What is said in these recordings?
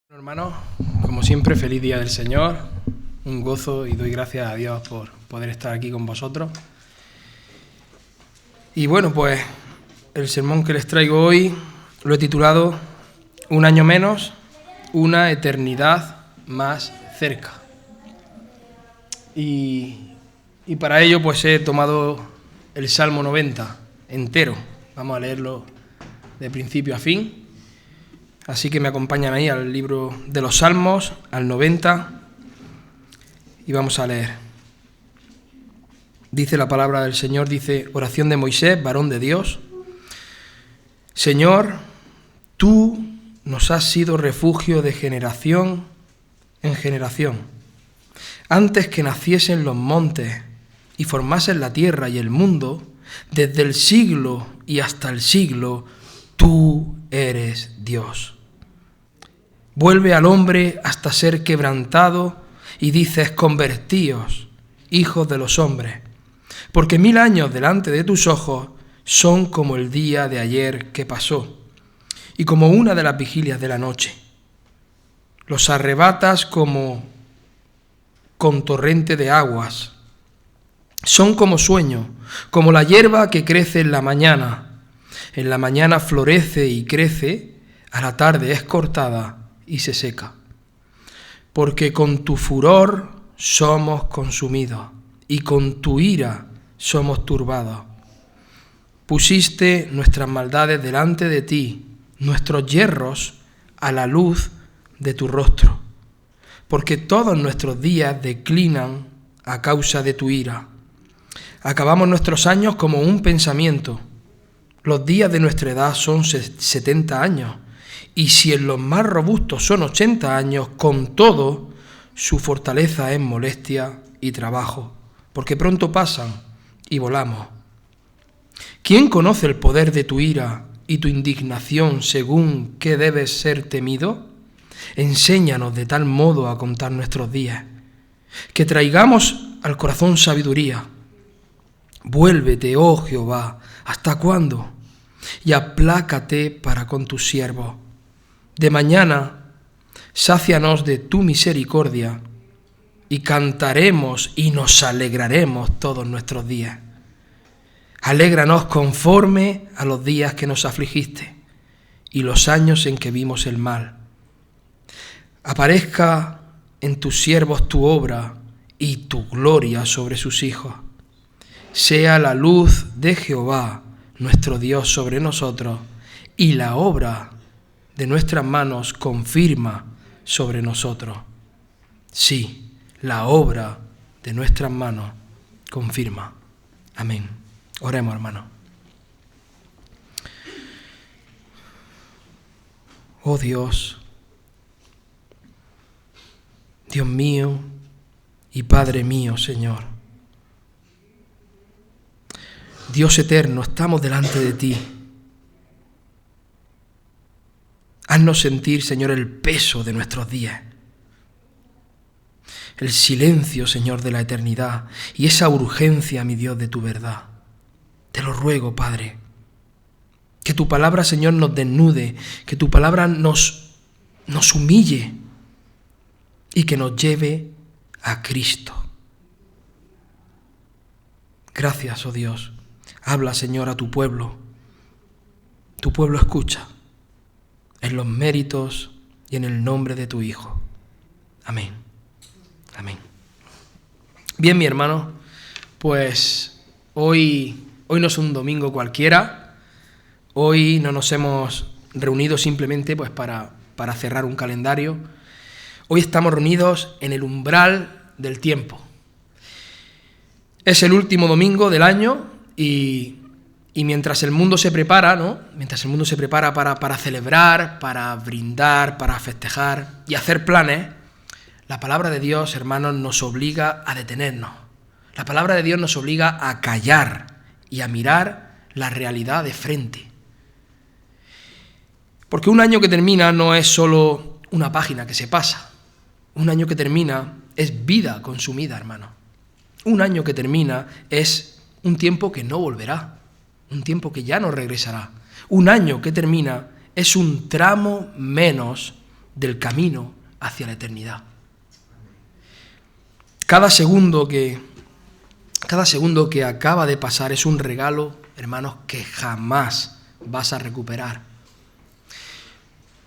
Hermanos, como siempre, feliz día del Señor, un gozo y doy gracias a Dios por poder estar aquí con vosotros. Y bueno, pues el sermón que les traigo hoy lo he titulado Un año menos, una eternidad más cerca. Y para ello pues he tomado el Salmo 90 entero, vamos a leerlo de principio a fin. Así que me acompañan ahí al libro de los Salmos, al 90, y vamos a leer. Dice la palabra del Señor, dice, oración de Moisés, varón de Dios. Señor, tú nos has sido refugio de generación en generación. Antes que naciesen los montes y formasen la tierra y el mundo, desde el siglo y hasta el siglo, tú eres Dios. Vuelve al hombre hasta ser quebrantado y dices, convertíos, hijos de los hombres, porque 1000 años delante de tus ojos son como el día de ayer que pasó, y como una de las vigilias de la noche. Los arrebatas como con torrente de aguas, son como sueño, como la hierba que crece en la mañana florece y crece, a la tarde es cortada y se seca. Porque con tu furor somos consumidos, y con tu ira somos turbados. Pusiste nuestras maldades delante de ti, nuestros yerros a la luz de tu rostro. Porque todos nuestros días declinan a causa de tu ira. Acabamos nuestros años como un pensamiento. Los días de nuestra edad son 70 años. Y si en los más robustos son 80 años, con todo, su fortaleza es molestia y trabajo, porque pronto pasan y volamos. ¿Quién conoce el poder de tu ira y tu indignación según qué debes ser temido? Enséñanos de tal modo a contar nuestros días, que traigamos al corazón sabiduría. Vuélvete, oh Jehová, ¿hasta cuándo? Y aplácate para con tus siervos. De mañana, sácianos de tu misericordia, y cantaremos y nos alegraremos todos nuestros días. Alégranos conforme a los días que nos afligiste, y los años en que vimos el mal. Aparezca en tus siervos tu obra, y tu gloria sobre sus hijos. Sea la luz de Jehová, nuestro Dios, sobre nosotros, y la obra de nuestras manos confirma sobre nosotros. Sí, la obra de nuestras manos confirma. Amén. Oremos, hermanos. Oh Dios, Dios mío y Padre mío, Señor. Dios eterno, estamos delante de ti. Haznos sentir, Señor, el peso de nuestros días, el silencio, Señor, de la eternidad y esa urgencia, mi Dios, de tu verdad. Te lo ruego, Padre, que tu palabra, Señor, nos desnude, que tu palabra nos humille y que nos lleve a Cristo. Gracias, oh Dios. Habla, Señor, a tu pueblo. Tu pueblo escucha. En los méritos y en el nombre de tu Hijo. Amén. Amén. Bien, mi hermano, pues hoy no es un domingo cualquiera. Hoy no nos hemos reunido simplemente pues para cerrar un calendario. Hoy estamos reunidos en el umbral del tiempo. Es el último domingo del año y mientras el mundo se prepara, ¿no? Mientras el mundo se prepara para celebrar, para brindar, para festejar y hacer planes, la palabra de Dios, hermanos, nos obliga a detenernos. La palabra de Dios nos obliga a callar y a mirar la realidad de frente. Porque un año que termina no es solo una página que se pasa. Un año que termina es vida consumida, hermano. Un año que termina es un tiempo que no volverá. Un tiempo que ya no regresará. Un año que termina es un tramo menos del camino hacia la eternidad. Cada segundo que acaba de pasar es un regalo, hermanos, que jamás vas a recuperar.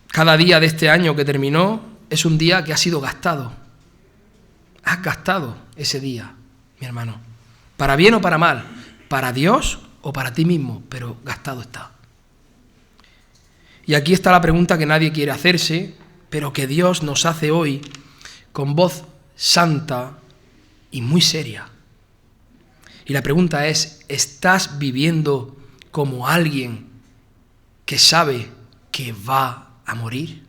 Cada día de este año que terminó es un día que ha sido gastado. Has gastado ese día, mi hermano, para bien o para mal, para Dios o para ti mismo, pero gastado está. Y aquí está la pregunta que nadie quiere hacerse, pero que Dios nos hace hoy con voz santa y muy seria. Y la pregunta es, ¿estás viviendo como alguien que sabe que va a morir?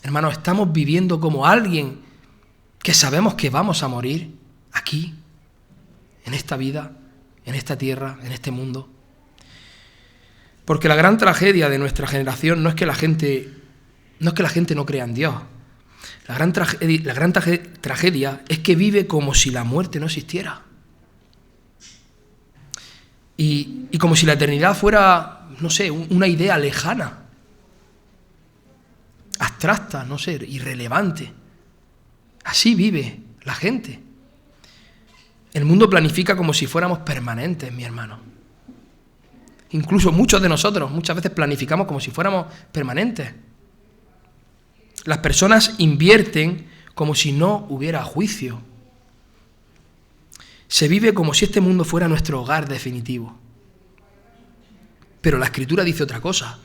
Hermanos, ¿estamos viviendo como alguien que sabemos que vamos a morir aquí, en esta vida, en esta tierra, en este mundo? Porque la gran tragedia de nuestra generación no es que la gente no crea en Dios. La gran tragedia es que vive como si la muerte no existiera. Y como si la eternidad fuera, no sé, una idea lejana, abstracta, no sé, irrelevante. Así vive la gente. El mundo planifica como si fuéramos permanentes, mi hermano. Incluso muchos de nosotros muchas veces planificamos como si fuéramos permanentes. Las personas invierten como si no hubiera juicio. Se vive como si este mundo fuera nuestro hogar definitivo. Pero la Escritura dice otra cosa.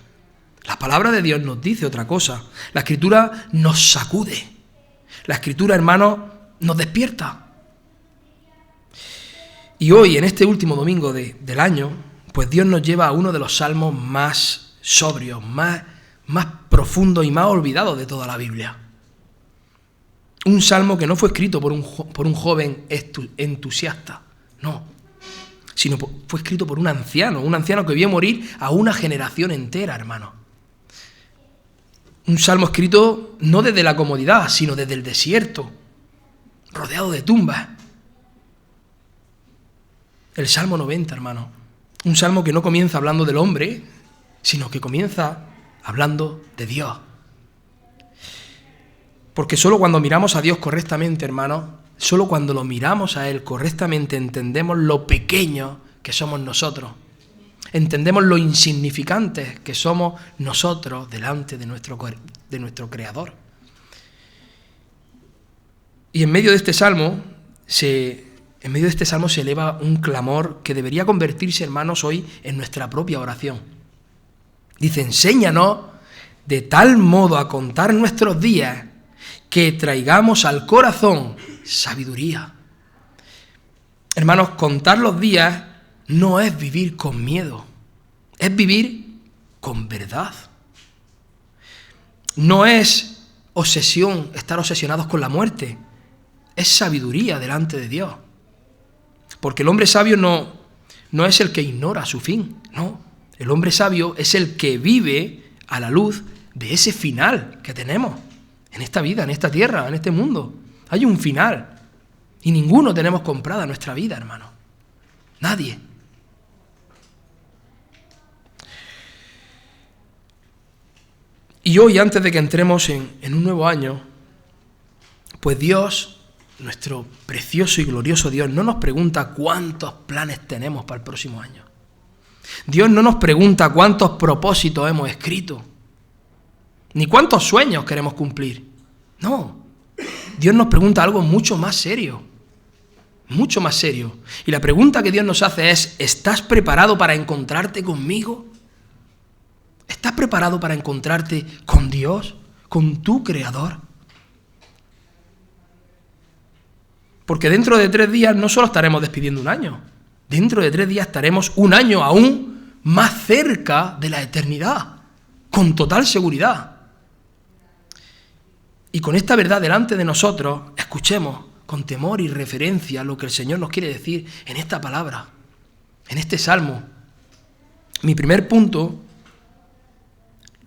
La palabra de Dios nos dice otra cosa. La Escritura nos sacude. La Escritura, hermano, nos despierta. Y hoy, en este último domingo del año, pues Dios nos lleva a uno de los salmos más sobrios, más profundos y más olvidados de toda la Biblia. Un salmo que no fue escrito por un joven entusiasta, no, sino fue escrito por un anciano que vio morir a una generación entera, hermano. Un salmo escrito no desde la comodidad, sino desde el desierto, rodeado de tumbas. El Salmo 90, hermano. Un salmo que no comienza hablando del hombre, sino que comienza hablando de Dios. Porque solo cuando miramos a Dios correctamente, hermano, solo cuando lo miramos a Él correctamente entendemos lo pequeño que somos nosotros. Entendemos lo insignificantes que somos nosotros delante de nuestro Creador. Y en medio de este salmo se eleva un clamor que debería convertirse, hermanos, hoy en nuestra propia oración. Dice, enséñanos de tal modo a contar nuestros días que traigamos al corazón sabiduría. Hermanos, contar los días no es vivir con miedo, es vivir con verdad. No es obsesión, estar obsesionados con la muerte, es sabiduría delante de Dios. Porque el hombre sabio no es el que ignora su fin, no. El hombre sabio es el que vive a la luz de ese final que tenemos en esta vida, en esta tierra, en este mundo. Hay un final y ninguno tenemos comprada nuestra vida, hermano. Nadie. Y hoy, antes de que entremos en un nuevo año, pues Dios, nuestro precioso y glorioso Dios, no nos pregunta cuántos planes tenemos para el próximo año. Dios no nos pregunta cuántos propósitos hemos escrito, ni cuántos sueños queremos cumplir. No, Dios nos pregunta algo mucho más serio, mucho más serio. Y la pregunta que Dios nos hace es, ¿estás preparado para encontrarte conmigo? ¿Estás preparado para encontrarte con Dios, con tu Creador? Porque dentro de 3 días no solo estaremos despidiendo un año, dentro de 3 días estaremos un año aún más cerca de la eternidad, con total seguridad. Y con esta verdad delante de nosotros, escuchemos con temor y reverencia lo que el Señor nos quiere decir en esta palabra, en este salmo. Mi primer punto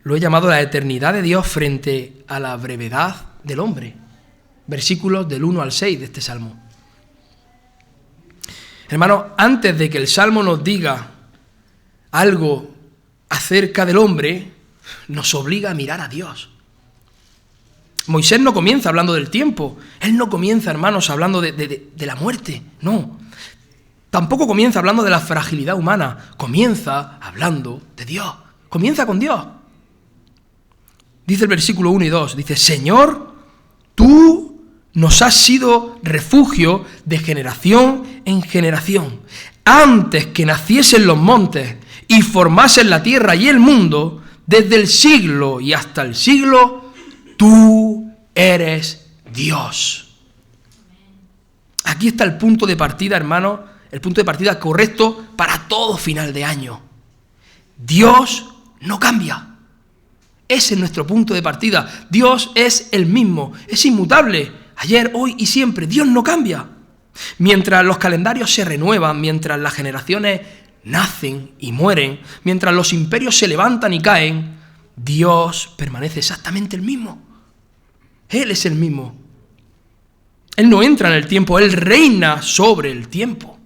lo he llamado la eternidad de Dios frente a la brevedad del hombre. Versículos del 1 al 6 de este salmo. Hermanos, antes de que el salmo nos diga algo acerca del hombre, nos obliga a mirar a Dios. Moisés no comienza hablando del tiempo. Él no comienza, hermanos, hablando de la muerte. No. Tampoco comienza hablando de la fragilidad humana. Comienza hablando de Dios. Comienza con Dios. Dice el versículo 1 y 2. Dice, Señor, tú nos has sido refugio de generación en generación. Antes que naciesen los montes y formasen la tierra y el mundo, desde el siglo y hasta el siglo, tú eres Dios. Aquí está el punto de partida, hermano, el punto de partida correcto para todo final de año. Dios no cambia. Ese es nuestro punto de partida. Dios es el mismo, es inmutable. Ayer, hoy y siempre. Dios no cambia. Mientras los calendarios se renuevan, mientras las generaciones nacen y mueren, mientras los imperios se levantan y caen, Dios permanece exactamente el mismo. Él es el mismo. Él no entra en el tiempo, Él reina sobre el tiempo.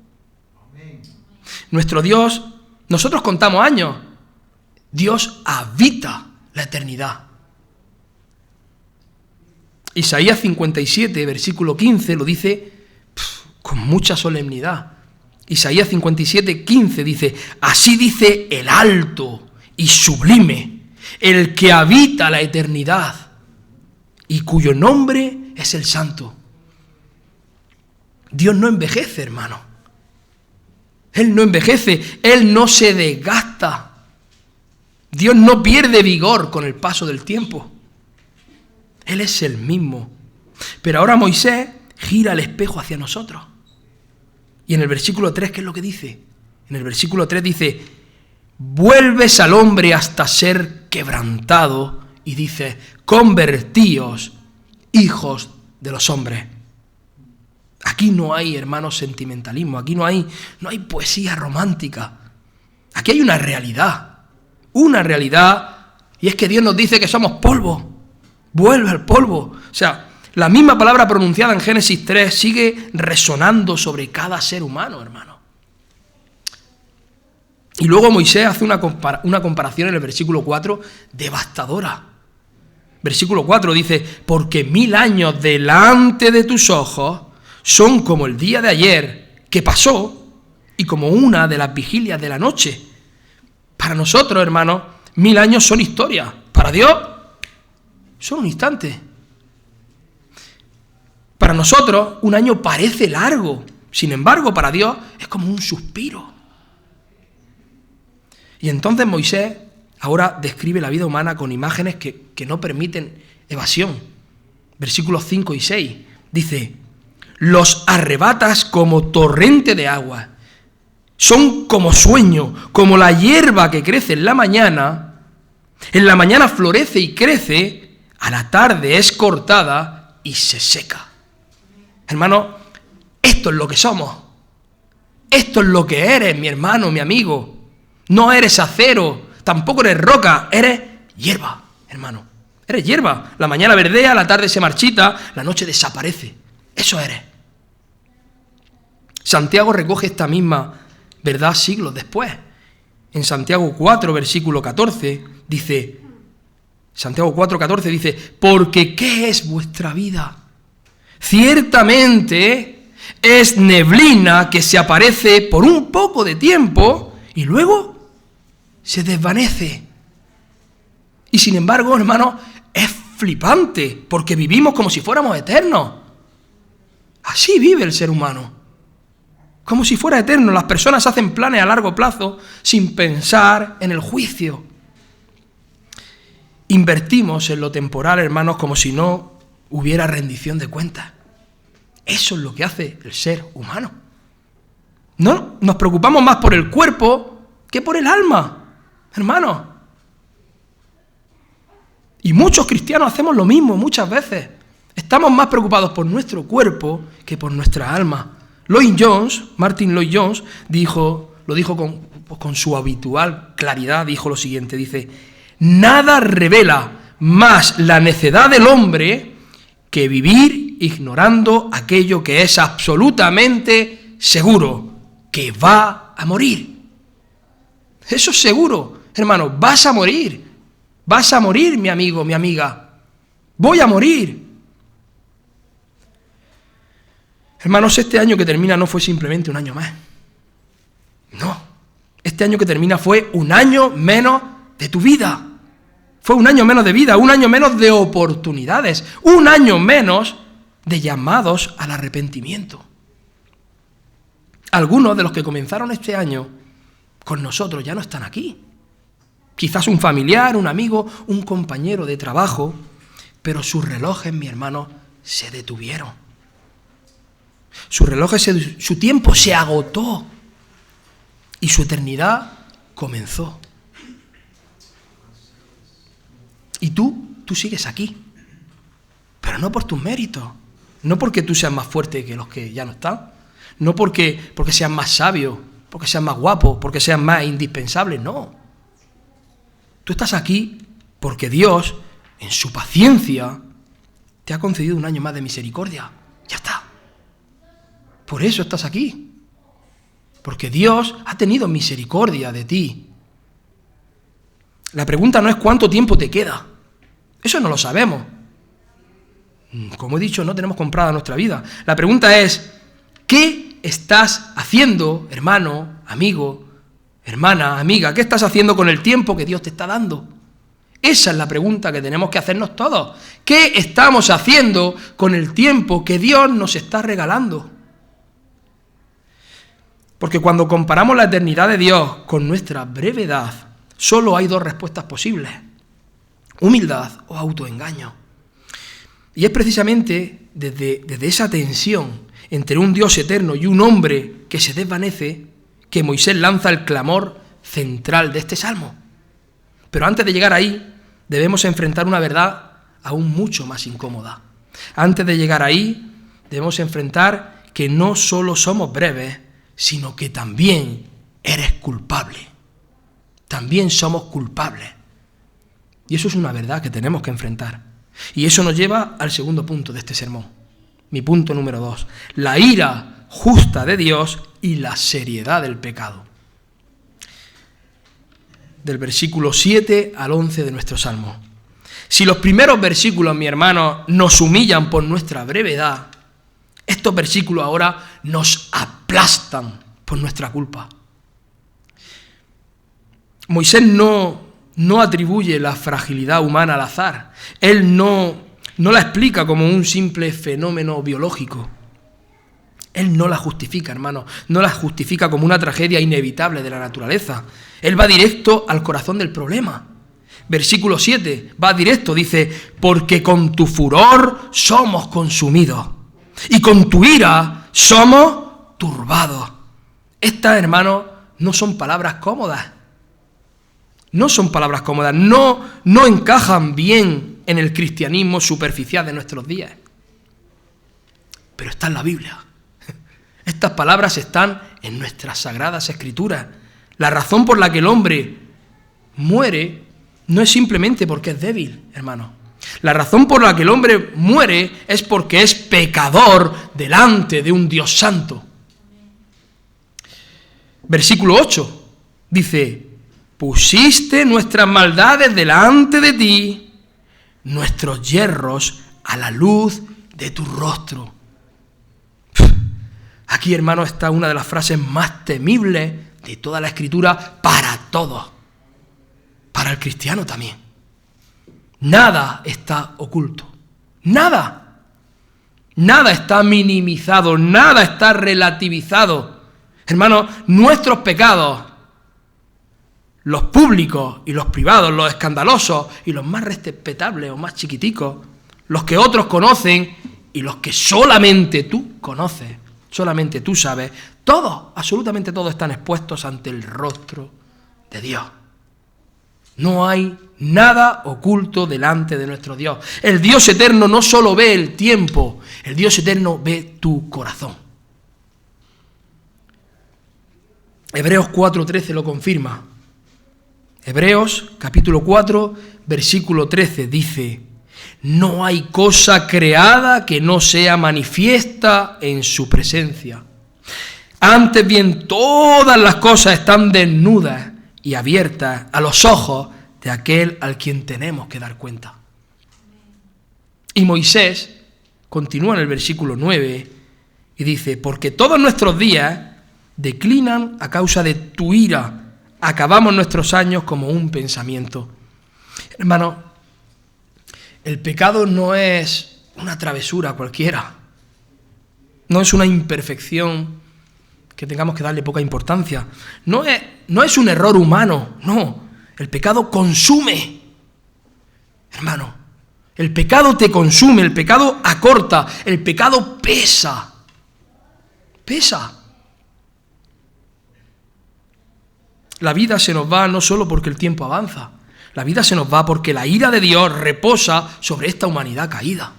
Nuestro Dios, nosotros contamos años, Dios habita la eternidad. Isaías 57, versículo 15, lo dice con mucha solemnidad. Isaías 57, 15 dice, así dice el alto y sublime, el que habita la eternidad y cuyo nombre es el Santo. Dios no envejece, hermano. Él no envejece, Él no se desgasta. Dios no pierde vigor con el paso del tiempo. Él es el mismo. Pero ahora Moisés gira el espejo hacia nosotros. Y en el versículo 3, ¿qué es lo que dice? En el versículo 3 dice, vuelves al hombre hasta ser quebrantado, y dice, convertíos, hijos de los hombres. Aquí no hay, hermanos, sentimentalismo, aquí no hay poesía romántica. Aquí hay una realidad, y es que Dios nos dice que somos polvo. Vuelve al polvo. O sea, la misma palabra pronunciada en Génesis 3 sigue resonando sobre cada ser humano, hermano. Y luego Moisés hace una comparación en el versículo 4 devastadora. Versículo 4 dice, porque 1000 años delante de tus ojos son como el día de ayer que pasó y como una de las vigilias de la noche. Para nosotros, hermanos, 1000 años son historia. Para Dios, son un instante. Para nosotros, un año parece largo. Sin embargo, para Dios es como un suspiro. Y entonces Moisés ahora describe la vida humana con imágenes que no permiten evasión. Versículos 5 y 6. Dice, los arrebatas como torrente de agua. Son como sueño, como la hierba que crece en la mañana. En la mañana florece y crece, a la tarde es cortada y se seca. Hermano, esto es lo que somos. Esto es lo que eres, mi hermano, mi amigo. No eres acero, tampoco eres roca, eres hierba, hermano. Eres hierba. La mañana verdea, la tarde se marchita, la noche desaparece. Eso eres. Santiago recoge esta misma verdad siglos después. En Santiago 4, versículo 14, dice, Santiago 4, 14 dice, porque ¿qué es vuestra vida? Ciertamente es neblina que se aparece por un poco de tiempo y luego se desvanece. Y sin embargo, hermano, es flipante, porque vivimos como si fuéramos eternos. Así vive el ser humano. Como si fuera eterno. Las personas hacen planes a largo plazo sin pensar en el juicio. Invertimos en lo temporal, hermanos, como si no hubiera rendición de cuentas. Eso es lo que hace el ser humano. No nos preocupamos más por el cuerpo que por el alma, hermanos. Y muchos cristianos hacemos lo mismo muchas veces. Estamos más preocupados por nuestro cuerpo que por nuestra alma. Martin Lloyd Jones lo dijo con su habitual claridad, dijo lo siguiente, dice, nada revela más la necedad del hombre que vivir ignorando aquello que es absolutamente seguro, que va a morir. Eso es seguro, hermano, vas a morir, mi amigo, mi amiga. Voy a morir. Hermanos, este año que termina no fue simplemente un año más. No. Este año que termina fue un año menos de tu vida. Fue un año menos de vida, un año menos de oportunidades, un año menos de llamados al arrepentimiento. Algunos de los que comenzaron este año con nosotros ya no están aquí. Quizás un familiar, un amigo, un compañero de trabajo, pero sus relojes, mi hermano, se detuvieron. Sus relojes, su tiempo se agotó y su eternidad comenzó. Y tú sigues aquí, pero no por tus méritos, no porque tú seas más fuerte que los que ya no están, no porque seas más sabio, porque seas más guapo, porque seas más indispensable, no. Tú estás aquí porque Dios, en su paciencia, te ha concedido un año más de misericordia. Ya está. Por eso estás aquí. Porque Dios ha tenido misericordia de ti. La pregunta no es cuánto tiempo te queda. Eso no lo sabemos. Como he dicho, no tenemos comprada nuestra vida. La pregunta es, ¿qué estás haciendo, hermano, amigo, hermana, amiga? ¿Qué estás haciendo con el tiempo que Dios te está dando? Esa es la pregunta que tenemos que hacernos todos. ¿Qué estamos haciendo con el tiempo que Dios nos está regalando? Porque cuando comparamos la eternidad de Dios con nuestra brevedad, solo hay dos respuestas posibles: humildad o autoengaño. Y es precisamente desde esa tensión entre un Dios eterno y un hombre que se desvanece que Moisés lanza el clamor central de este salmo. Pero antes de llegar ahí, debemos enfrentar una verdad aún mucho más incómoda. Antes de llegar ahí, debemos enfrentar que no solo somos breves, sino que también eres culpable. También somos culpables. Y eso es una verdad que tenemos que enfrentar. Y eso nos lleva al segundo punto de este sermón. Mi punto número 2. La ira justa de Dios y la seriedad del pecado. Del versículo 7 al 11 de nuestro salmo. Si los primeros versículos, mi hermano, nos humillan por nuestra brevedad, estos versículos ahora nos aplastan por nuestra culpa. Moisés no atribuye la fragilidad humana al azar. Él no la explica como un simple fenómeno biológico. Él no la justifica, hermano. No la justifica como una tragedia inevitable de la naturaleza. Él va directo al corazón del problema. Versículo 7, va directo, dice: porque con tu furor somos consumidos, y con tu ira somos turbados. Estas, hermanos, no son palabras cómodas. No son palabras cómodas, no encajan bien en el cristianismo superficial de nuestros días. Pero está en la Biblia. Estas palabras están en nuestras sagradas escrituras. La razón por la que el hombre muere no es simplemente porque es débil, hermano. La razón por la que el hombre muere es porque es pecador delante de un Dios santo. Versículo 8 dice: pusiste nuestras maldades delante de ti, nuestros yerros a la luz de tu rostro. Aquí, hermano, está una de las frases más temibles de toda la Escritura para todos, para el cristiano también. Nada está oculto, nada está minimizado, nada está relativizado. Hermano, nuestros pecados, los públicos y los privados, los escandalosos y los más respetables o más chiquiticos, los que otros conocen y los que solamente tú conoces, solamente tú sabes, todos, absolutamente todos están expuestos ante el rostro de Dios. No hay nada oculto delante de nuestro Dios. El Dios eterno no solo ve el tiempo, el Dios eterno ve tu corazón. Hebreos 4:13 lo confirma. Hebreos capítulo 4, versículo 13 dice: no hay cosa creada que no sea manifiesta en su presencia. Antes bien, todas las cosas están desnudas y abiertas a los ojos de aquel al quien tenemos que dar cuenta. Y Moisés continúa en el versículo 9 y dice, porque todos nuestros días declinan a causa de tu ira, acabamos nuestros años como un pensamiento. Hermano, el pecado no es una travesura cualquiera, no es una imperfección que tengamos que darle poca importancia, no es un error humano, no, el pecado consume, hermano, el pecado te consume, el pecado acorta, el pecado pesa. La vida se nos va no solo porque el tiempo avanza, la vida se nos va porque la ira de Dios reposa sobre esta humanidad caída.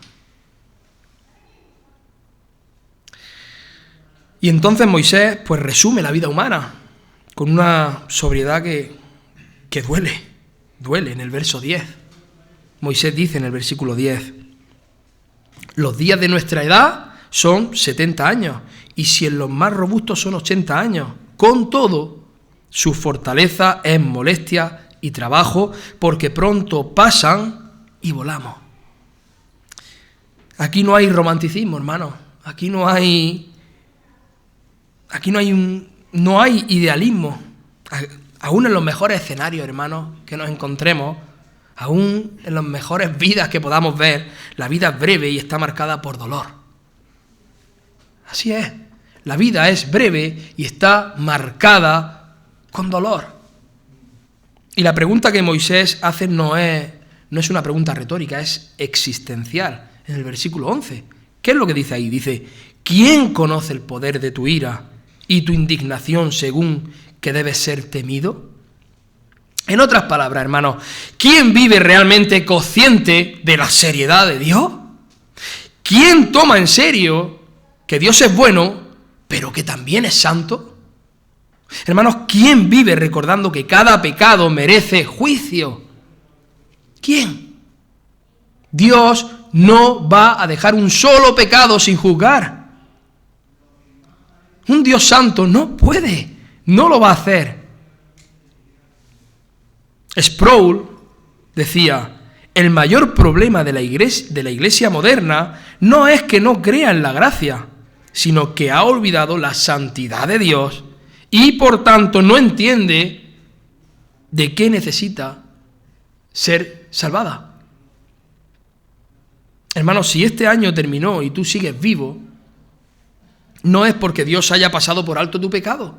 Y entonces Moisés pues resume la vida humana con una sobriedad que duele en el verso 10. Moisés dice en el versículo 10, los días de nuestra edad son 70 años, y si en los más robustos son 80 años, con todo, su fortaleza es molestia y trabajo, porque pronto pasan y volamos. Aquí no hay romanticismo, hermano, aquí no hay idealismo. Aún en los mejores escenarios, hermanos, que nos encontremos, aún en las mejores vidas que podamos ver, la vida es breve y está marcada por dolor. Así es, la vida es breve y está marcada con dolor. Y la pregunta que Moisés hace no es una pregunta retórica, es existencial. En el versículo 11, ¿qué es lo que dice ahí? Dice, ¿quién conoce el poder de tu ira y tu indignación según que debes ser temido? En otras palabras, hermanos, ¿quién vive realmente consciente de la seriedad de Dios? ¿Quién toma en serio que Dios es bueno, pero que también es santo? Hermanos, ¿quién vive recordando que cada pecado merece juicio? ¿Quién? Dios no va a dejar un solo pecado sin juzgar. Un Dios santo no puede, no lo va a hacer. Sproul decía, el mayor problema de la iglesia moderna no es que no crea en la gracia, sino que ha olvidado la santidad de Dios y por tanto no entiende de qué necesita ser salvada. Hermanos, si este año terminó y tú sigues vivo, no es porque Dios haya pasado por alto tu pecado.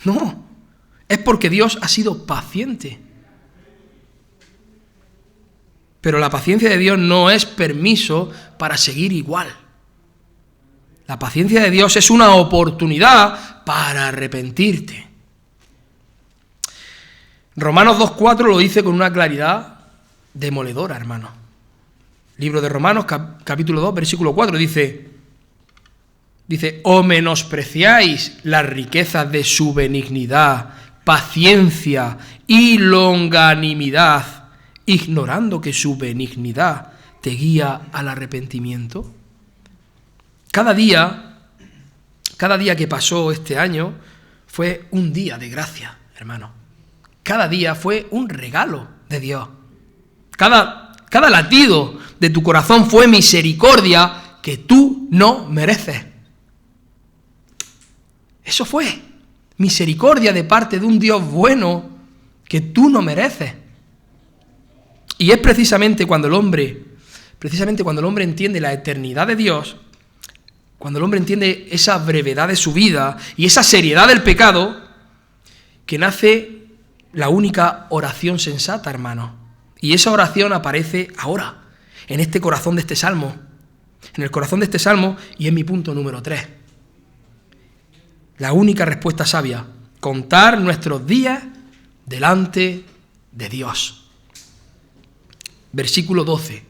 No, es porque Dios ha sido paciente. Pero la paciencia de Dios no es permiso para seguir igual. La paciencia de Dios es una oportunidad para arrepentirte. Romanos 2.4 lo dice con una claridad demoledora, hermano. Libro de Romanos, capítulo 2, versículo 4, dice, o menospreciáis las riquezas de su benignidad, paciencia y longanimidad, ignorando que su benignidad te guía al arrepentimiento. Cada día que pasó este año fue un día de gracia, hermano. Cada día fue un regalo de Dios. Cada latido de tu corazón fue misericordia que tú no mereces. Eso fue misericordia de parte de un Dios bueno que tú no mereces. Y es precisamente cuando el hombre entiende la eternidad de Dios, cuando el hombre entiende esa brevedad de su vida y esa seriedad del pecado, que nace la única oración sensata, hermano. Y esa oración aparece ahora, en este corazón de este salmo. En el corazón de este salmo, y en mi punto número 3. La única respuesta sabia, contar nuestros días delante de Dios. Versículo 12.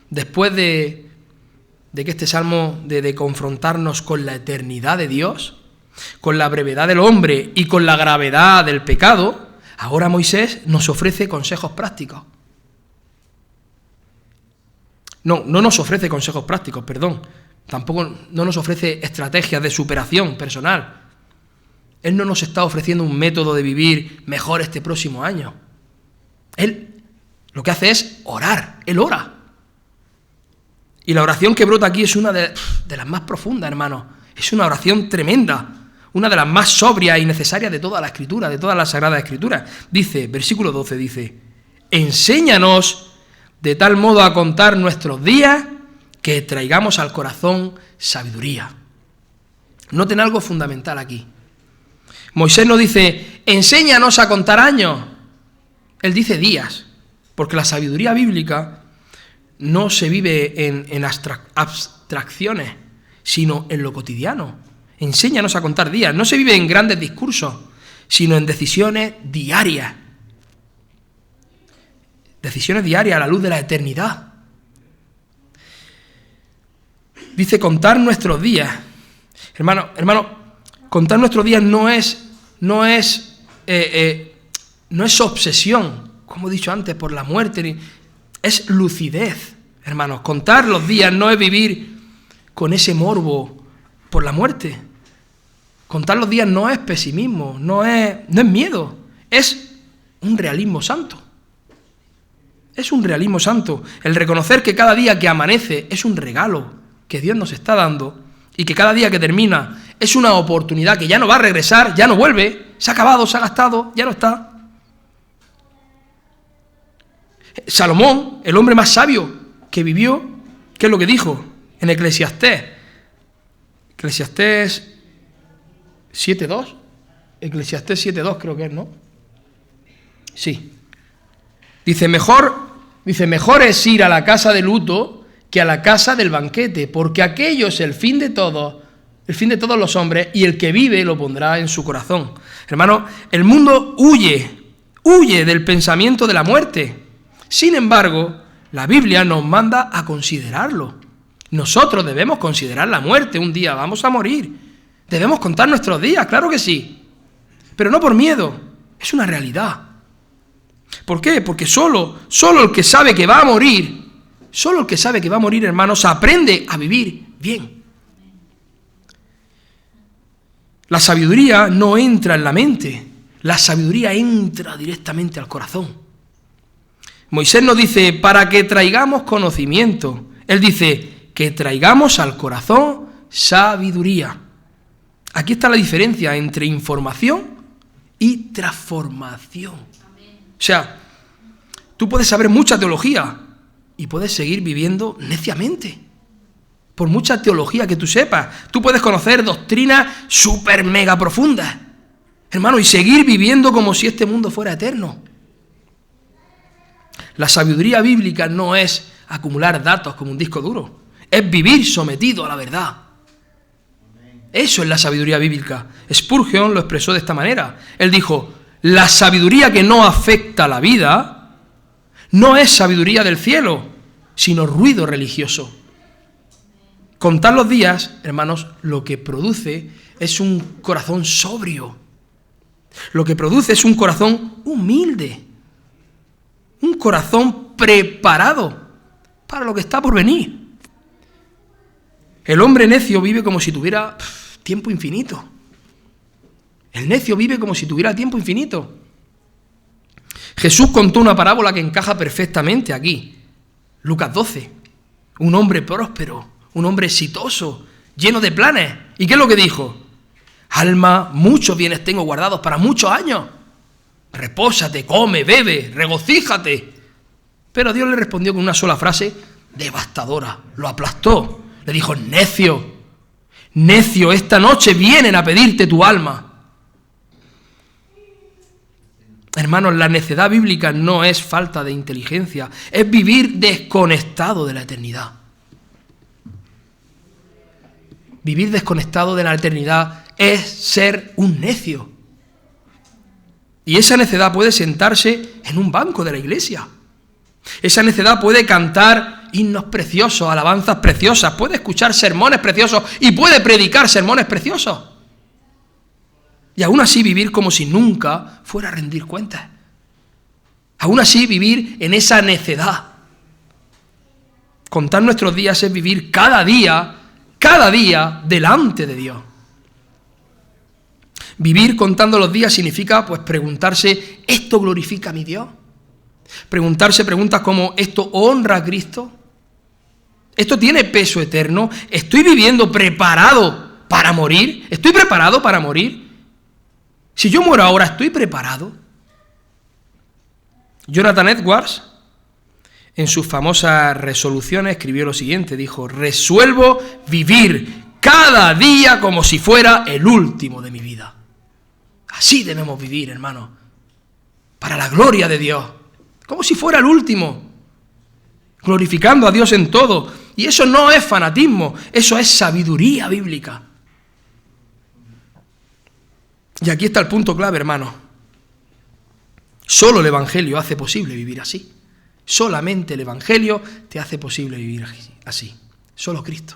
Después de que este salmo, de confrontarnos con la eternidad de Dios, con la brevedad del hombre y con la gravedad del pecado, ahora Moisés nos ofrece consejos prácticos. No nos ofrece consejos prácticos, perdón. Tampoco no nos ofrece estrategias de superación personal. Él no nos está ofreciendo un método de vivir mejor este próximo año. Él lo que hace es orar. Él ora. Y la oración que brota aquí es una de las más profundas, hermanos. Es una oración tremenda, una de las más sobrias y necesarias de toda la Escritura, de todas las Sagradas Escrituras. Dice, versículo 12, dice, enséñanos de tal modo a contar nuestros días que traigamos al corazón sabiduría. Noten algo fundamental aquí. Moisés no dice, enséñanos a contar años. Él dice días, porque la sabiduría bíblica no se vive en abstracciones, sino en lo cotidiano. Enséñanos a contar días. No se vive en grandes discursos, sino en decisiones diarias. Decisiones diarias a la luz de la eternidad. Dice contar nuestros días. Hermano, contar nuestros días no es obsesión, como he dicho antes, por la muerte. Es lucidez, hermanos. Contar los días no es vivir con ese morbo por la muerte. Contar los días no es pesimismo, no es miedo, es un realismo santo. Es un realismo santo. El reconocer que cada día que amanece es un regalo que Dios nos está dando y que cada día que termina es una oportunidad que ya no va a regresar, ya no vuelve, se ha acabado, se ha gastado, ya no está. Salomón, el hombre más sabio que vivió, ¿qué es lo que dijo en Eclesiastés? Eclesiastés 7.2. Eclesiastés 7.2 creo que es, ¿no? Sí. Dice, mejor es ir a la casa de luto que a la casa del banquete, porque aquello es el fin de todos los hombres, y el que vive lo pondrá en su corazón. Hermano, el mundo huye del pensamiento de la muerte. Sin embargo, la Biblia nos manda a considerarlo. Nosotros debemos considerar la muerte. Un día vamos a morir. Debemos contar nuestros días, claro que sí. Pero no por miedo, es una realidad. ¿Por qué? Porque solo el que sabe que va a morir, hermanos, aprende a vivir bien. La sabiduría no entra en la mente, la sabiduría entra directamente al corazón. Moisés nos dice, para que traigamos conocimiento. Él dice, que traigamos al corazón sabiduría. Aquí está la diferencia entre información y transformación. O sea, tú puedes saber mucha teología y puedes seguir viviendo neciamente. Por mucha teología que tú sepas, tú puedes conocer doctrinas súper mega profundas, hermano, y seguir viviendo como si este mundo fuera eterno. La sabiduría bíblica no es acumular datos como un disco duro, es vivir sometido a la verdad. Eso es la sabiduría bíblica. Spurgeon lo expresó de esta manera. Él dijo, la sabiduría que no afecta la vida no es sabiduría del cielo, sino ruido religioso. Contar los días, hermanos, lo que produce es un corazón sobrio. Lo que produce es un corazón humilde. Un corazón preparado para lo que está por venir. El hombre necio vive como si tuviera tiempo infinito. El necio vive como si tuviera tiempo infinito. Jesús contó una parábola que encaja perfectamente aquí. Lucas 12. Un hombre próspero, un hombre exitoso, lleno de planes. ¿Y qué es lo que dijo? Alma, muchos bienes tengo guardados para muchos años. Repósate, come, bebe, regocíjate. Pero Dios le respondió con una sola frase devastadora. Lo aplastó. Le dijo, necio, necio, esta noche vienen a pedirte tu alma. Hermanos, la necedad bíblica no es falta de inteligencia, es vivir desconectado de la eternidad. Vivir desconectado de la eternidad es ser un necio. Y esa necedad puede sentarse en un banco de la iglesia. Esa necedad puede cantar himnos preciosos, alabanzas preciosas, puede escuchar sermones preciosos y puede predicar sermones preciosos. Y aún así vivir como si nunca fuera a rendir cuentas. Aún así vivir en esa necedad. Contar nuestros días es vivir cada día delante de Dios. Vivir contando los días significa pues preguntarse, ¿esto glorifica a mi Dios? Preguntarse preguntas como, ¿esto honra a Cristo? ¿Esto tiene peso eterno? ¿Estoy viviendo preparado para morir? ¿Estoy preparado para morir? Si yo muero ahora, ¿estoy preparado? Jonathan Edwards, en sus famosas resoluciones, escribió lo siguiente, dijo: resuelvo vivir cada día como si fuera el último de mi vida. Así debemos vivir, hermano, para la gloria de Dios, como si fuera el último, glorificando a Dios en todo. Y eso no es fanatismo, eso es sabiduría bíblica. Y aquí está el punto clave, hermano. Solo el Evangelio hace posible vivir así. Solamente el Evangelio te hace posible vivir así. Solo Cristo.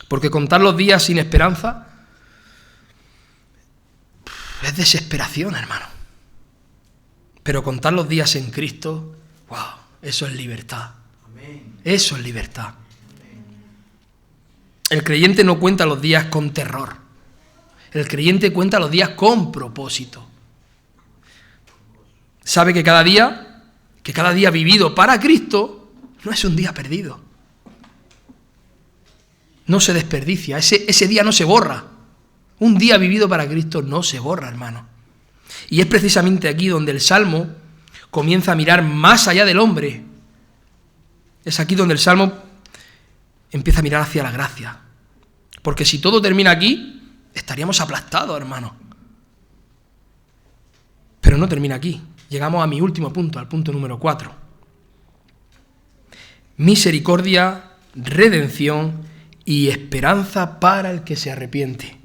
Porque contar los días sin esperanza es desesperación, hermano. Pero contar los días en Cristo, wow, eso es libertad. Eso es libertad. El creyente no cuenta los días con terror. El creyente cuenta los días con propósito. Sabe que cada día vivido para Cristo no es un día perdido. No se desperdicia, ese día no se borra. Un día vivido para Cristo no se borra, hermano. Y es precisamente aquí donde el Salmo comienza a mirar más allá del hombre. Es aquí donde el Salmo empieza a mirar hacia la gracia. Porque si todo termina aquí, estaríamos aplastados, hermano. Pero no termina aquí. Llegamos a mi último punto, al punto número 4. Misericordia, redención y esperanza para el que se arrepiente.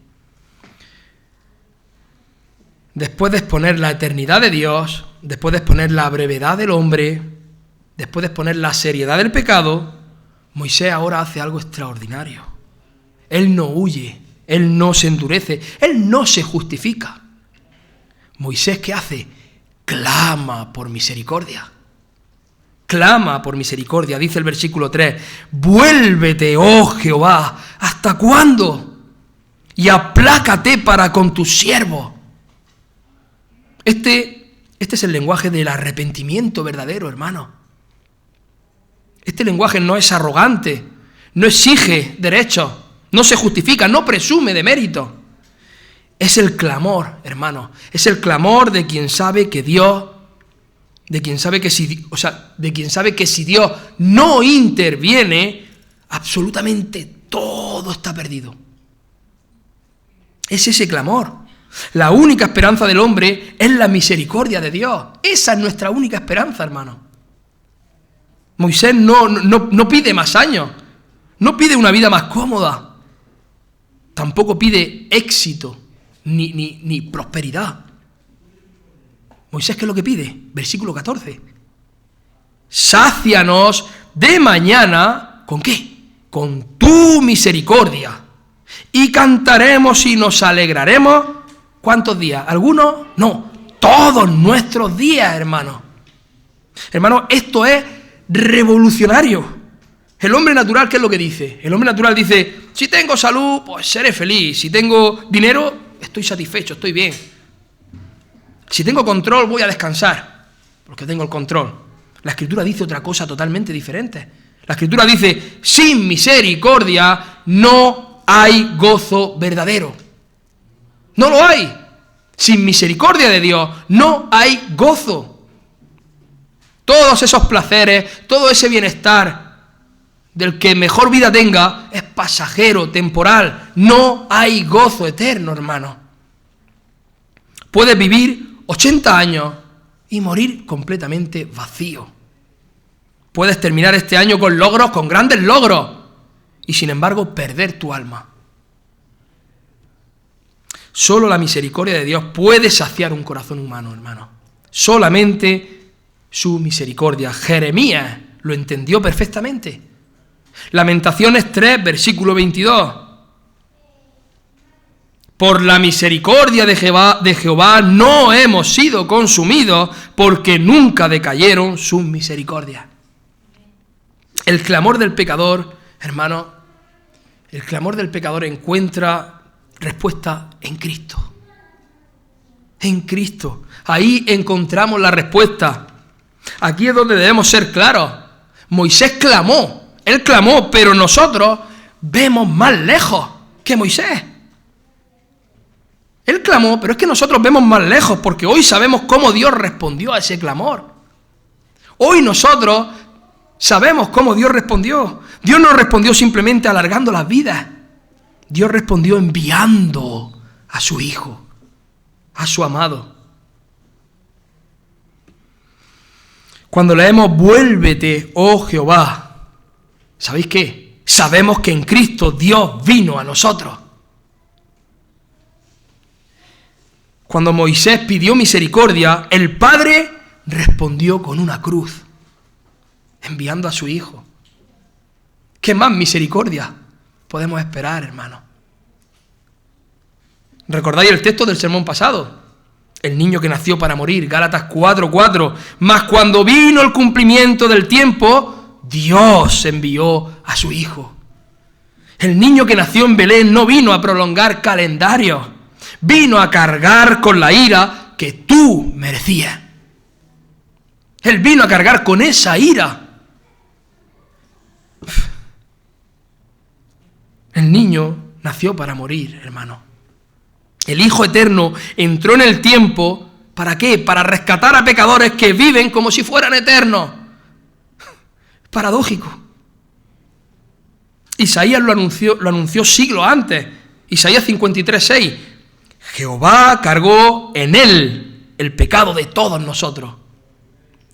Después de exponer la eternidad de Dios, después de exponer la brevedad del hombre, después de exponer la seriedad del pecado, Moisés ahora hace algo extraordinario. Él no huye, él no se endurece, él no se justifica. Moisés, ¿qué hace? Clama por misericordia. Clama por misericordia, dice el versículo 3. Vuélvete, oh Jehová, ¿hasta cuándo? Y aplácate para con tus siervos. Este es el lenguaje del arrepentimiento verdadero, hermano. Este lenguaje no es arrogante, no exige derechos, no se justifica, no presume de mérito. Es el clamor, hermano, es el clamor de quien sabe que Dios, de quien sabe que si Dios no interviene, absolutamente todo está perdido. Es ese clamor. La única esperanza del hombre es la misericordia de Dios. Esa es nuestra única esperanza, hermano. Moisés no pide más años, no pide una vida más cómoda, tampoco pide éxito ni prosperidad. Moisés, ¿qué es lo que pide? Versículo 14. Sácianos de mañana, ¿con qué? Con tu misericordia. Y cantaremos y nos alegraremos. ¿Cuántos días? ¿Algunos? No, todos nuestros días, hermano. Hermano, esto es revolucionario. El hombre natural, ¿qué es lo que dice? El hombre natural dice, si tengo salud, pues seré feliz. Si tengo dinero, estoy satisfecho, estoy bien. Si tengo control, voy a descansar, porque tengo el control. La Escritura dice otra cosa totalmente diferente. La Escritura dice, sin misericordia no hay gozo verdadero. No lo hay. Sin misericordia de Dios no hay gozo. Todos esos placeres, todo ese bienestar del que mejor vida tenga es pasajero, temporal. No hay gozo eterno, hermano. Puedes vivir 80 años y morir completamente vacío. Puedes terminar este año con logros, con grandes logros, y sin embargo perder tu alma. Solo la misericordia de Dios puede saciar un corazón humano, hermano. Solamente su misericordia. Jeremías lo entendió perfectamente. Lamentaciones 3, versículo 22. Por la misericordia de Jehová no hemos sido consumidos, porque nunca decayeron sus misericordias. El clamor del pecador, hermano, el clamor del pecador encuentra respuesta en Cristo. En Cristo. Ahí encontramos la respuesta. Aquí es donde debemos ser claros. Moisés clamó, él clamó, pero nosotros vemos más lejos que Moisés. Él clamó, pero es que nosotros vemos más lejos, porque hoy sabemos cómo Dios respondió a ese clamor. Hoy nosotros sabemos cómo Dios respondió. Dios no respondió simplemente alargando las vidas. Dios respondió enviando a su Hijo, a su amado. Cuando leemos, vuélvete, oh Jehová, ¿sabéis qué? Sabemos que en Cristo Dios vino a nosotros. Cuando Moisés pidió misericordia, el Padre respondió con una cruz, enviando a su Hijo. ¿Qué más misericordia podemos esperar, hermano? ¿Recordáis el texto del sermón pasado? El niño que nació para morir, Gálatas 4:4. Mas cuando vino el cumplimiento del tiempo, Dios envió a su Hijo. El niño que nació en Belén no vino a prolongar calendarios, vino a cargar con la ira que tú merecías. Él vino a cargar con esa ira. El niño nació para morir, hermano. El Hijo Eterno entró en el tiempo, ¿para qué? Para rescatar a pecadores que viven como si fueran eternos. Paradójico. Isaías lo anunció siglos antes. Isaías 53:6. Jehová cargó en él el pecado de todos nosotros.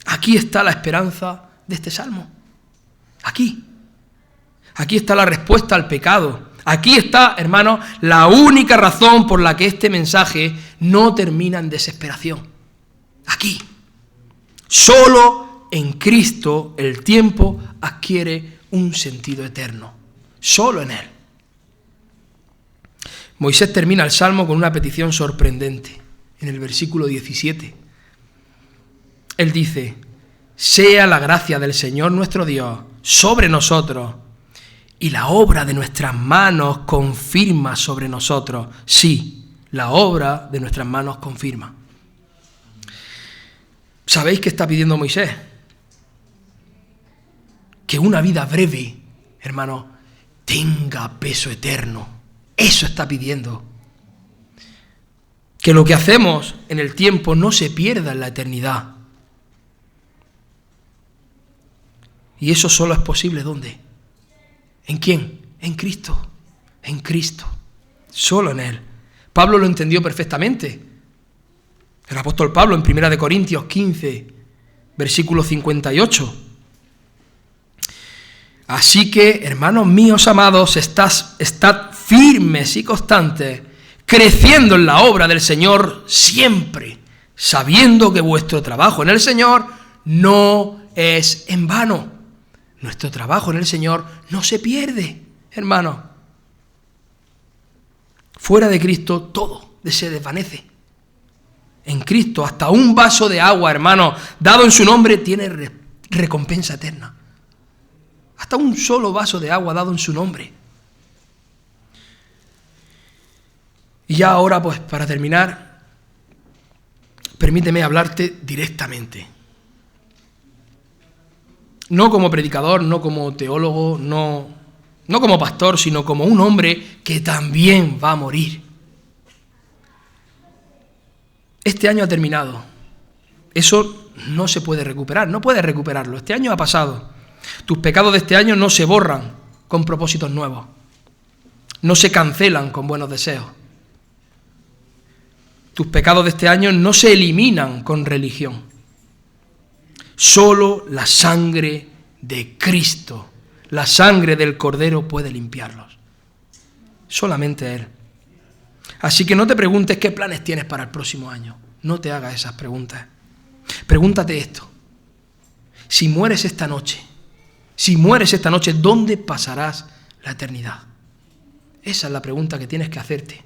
Aquí está la esperanza de este salmo. Aquí. Aquí está la respuesta al pecado. Aquí está, hermanos, la única razón por la que este mensaje no termina en desesperación. Aquí. Solo en Cristo el tiempo adquiere un sentido eterno. Solo en Él. Moisés termina el Salmo con una petición sorprendente. En el versículo 17. Él dice, sea la gracia del Señor nuestro Dios sobre nosotros, y la obra de nuestras manos confirma sobre nosotros. Sí, la obra de nuestras manos confirma. ¿Sabéis qué está pidiendo Moisés? Que una vida breve, hermano, tenga peso eterno. Eso está pidiendo. Que lo que hacemos en el tiempo no se pierda en la eternidad. Y eso solo es posible, ¿dónde? ¿En quién? En Cristo. En Cristo. Solo en Él. Pablo lo entendió perfectamente. El apóstol Pablo en 1 Corintios 15, versículo 58. Así que, hermanos míos amados, estad firmes y constantes, creciendo en la obra del Señor siempre, sabiendo que vuestro trabajo en el Señor no es en vano. Nuestro trabajo en el Señor no se pierde, hermano. Fuera de Cristo todo se desvanece. En Cristo hasta un vaso de agua, hermano, dado en su nombre, tiene recompensa eterna. Hasta un solo vaso de agua dado en su nombre. Y ya ahora, pues, para terminar, permíteme hablarte directamente. No como predicador, no como teólogo, no como pastor, sino como un hombre que también va a morir. Este año ha terminado. Eso no se puede recuperar, no puedes recuperarlo. Este año ha pasado. Tus pecados de este año no se borran con propósitos nuevos. No se cancelan con buenos deseos. Tus pecados de este año no se eliminan con religión. Solo la sangre de Cristo, la sangre del Cordero puede limpiarlos. Solamente Él. Así que no te preguntes qué planes tienes para el próximo año. No te hagas esas preguntas. Pregúntate esto. Si mueres esta noche, ¿dónde pasarás la eternidad? Esa es la pregunta que tienes que hacerte.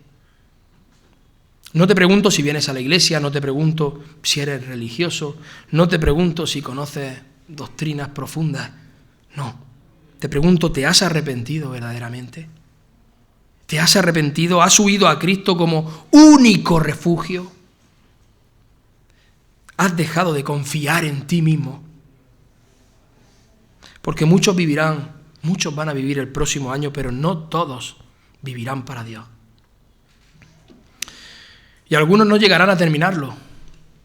No te pregunto si vienes a la iglesia, no te pregunto si eres religioso, no te pregunto si conoces doctrinas profundas. No, te pregunto, ¿te has arrepentido verdaderamente? ¿Te has arrepentido? ¿Has huido a Cristo como único refugio? ¿Has dejado de confiar en ti mismo? Porque muchos vivirán, muchos van a vivir el próximo año, pero no todos vivirán para Dios. Y algunos no llegarán a terminarlo.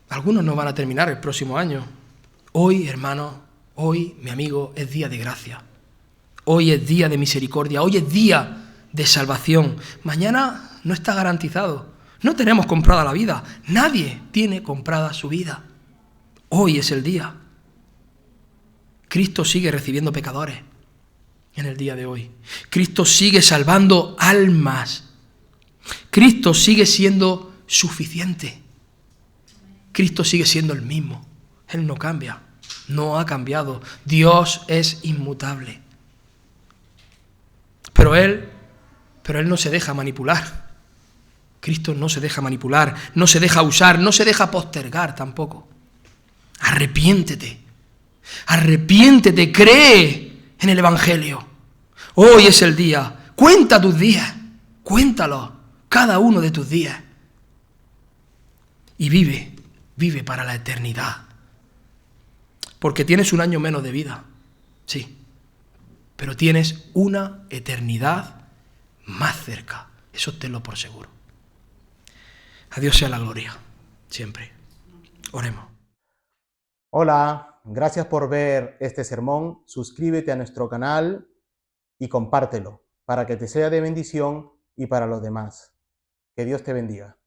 Algunos no van a terminar el próximo año. Hoy, hermano, hoy, mi amigo, es día de gracia. Hoy es día de misericordia. Hoy es día de salvación. Mañana no está garantizado. No tenemos comprada la vida. Nadie tiene comprada su vida. Hoy es el día. Cristo sigue recibiendo pecadores en el día de hoy. Cristo sigue salvando almas. Cristo sigue siendo suficiente. Cristo sigue siendo el mismo. Él no cambia. No ha cambiado. Dios es inmutable. Pero Él no se deja manipular. Cristo no se deja manipular, no se deja usar, no se deja postergar tampoco. Arrepiéntete. Arrepiéntete, cree en el Evangelio. Hoy es el día. Cuenta tus días. Cuéntalos, cada uno de tus días. Y vive para la eternidad. Porque tienes un año menos de vida, sí, pero tienes una eternidad más cerca. Eso tenlo por seguro. A Dios sea la gloria, siempre. Oremos. Hola, gracias por ver este sermón. Suscríbete a nuestro canal y compártelo para que te sea de bendición y para los demás. Que Dios te bendiga.